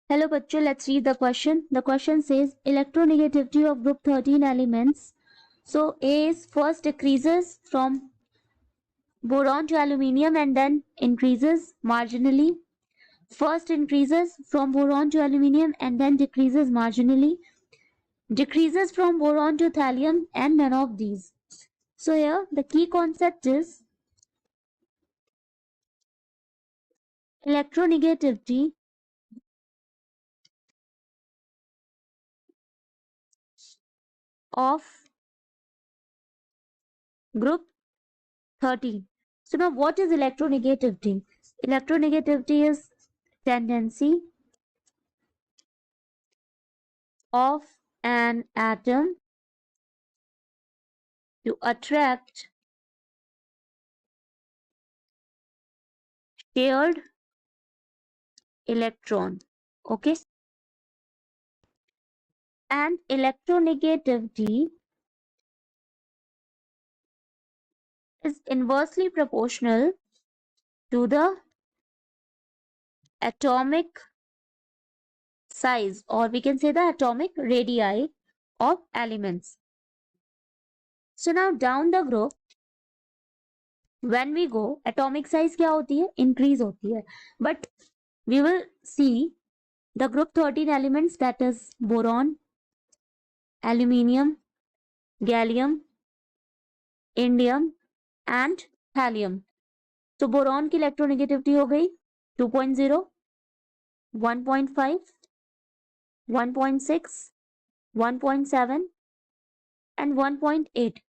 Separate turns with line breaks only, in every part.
Hello bachcho, let's read the question. The question says electronegativity of group 13 elements. So A is first decreases from boron to aluminium and then increases marginally. First increases from boron to aluminium and then decreases marginally. Decreases from boron to thallium and none of these. So here the key concept is electronegativity of group 13. So now what is electronegativity? Electronegativity is tendency of an atom to attract shared electron. Okay. And electronegativity is inversely proportional to the atomic size, or we can say the atomic radii of elements. So now down the group, when we go, atomic size क्या होती है? Increase होती है. But we will see the group 13 elements, that is boron, aluminium, gallium, indium and thallium. तो boron की electronegativity हो गई 2.0, 1.5, 1.6, 1.7 and 1.8.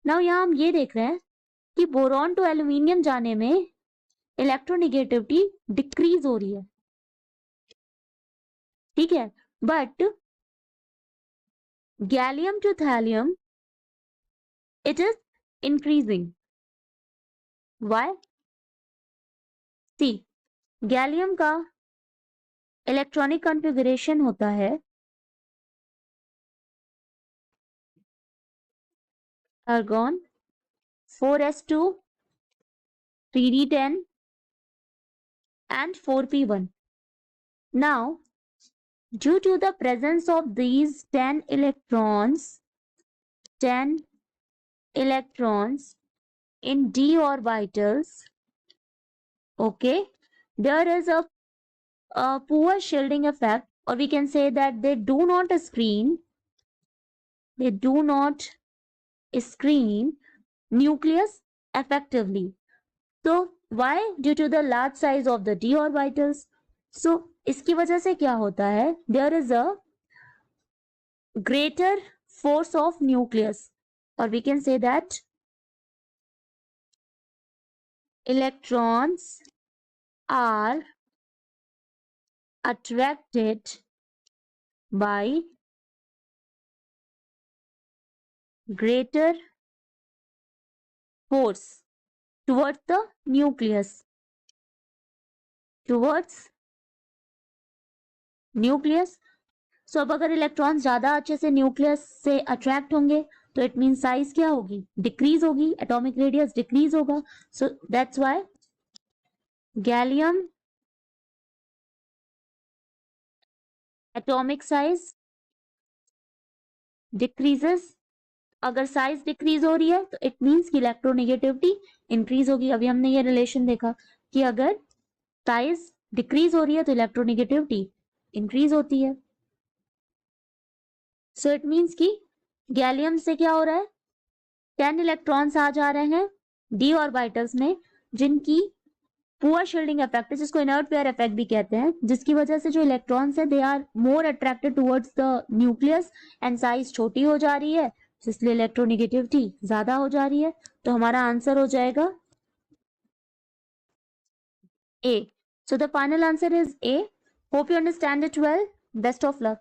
Now यहाँ हम ये देख रहे हैं कि बोरॉन टू एल्यूमिनियम जाने में इलेक्ट्रोनेगेटिविटी डिक्रीज हो रही है, ठीक है, but gallium to thallium it is increasing. Why? See, gallium का इलेक्ट्रॉनिक कॉन्फ़िगरेशन होता है argon 4s2 3d10 and 4p1. Now, due to the presence of these 10 electrons in d orbitals, okay, there is a poor shielding effect, or we can say that they do not screen nucleus effectively. So why? Due to the large size of the d orbitals. So इसकी वजह से क्या होता है? There is a greater force of nucleus, or we can say that electrons are attracted by greater force towards the nucleus. So अब अगर electrons ज्यादा अच्छे से न्यूक्लियस से अट्रैक्ट होंगे तो इट मीन साइज क्या होगी? डिक्रीज होगी, एटॉमिक रेडियस डिक्रीज होगा. So that's why gallium atomic size decreases. अगर साइज डिक्रीज हो रही है तो इट मीन्स कि इलेक्ट्रोनेगेटिविटी इंक्रीज होगी. अभी हमने ये रिलेशन देखा कि अगर साइज डिक्रीज हो रही है तो इलेक्ट्रोनेगेटिविटी इंक्रीज होती है. सो इट मीन्स कि गैलियम से क्या हो रहा है? 10 इलेक्ट्रॉन्स आ जा रहे हैं डी ऑर्बिटल्स में, जिनकी पुअर शील्डिंग इफेक्ट है, जिसको इनर्ट पेयर इफेक्ट भी कहते हैं, जिसकी वजह से जो इलेक्ट्रॉन्स है they are more attracted towards the nucleus and size छोटी हो जा रही है, इसलिए इलेक्ट्रोनेगेटिविटी ज्यादा हो जा रही है. तो हमारा आंसर हो जाएगा A. So the final answer is A. Hope you understand it well. Best of luck.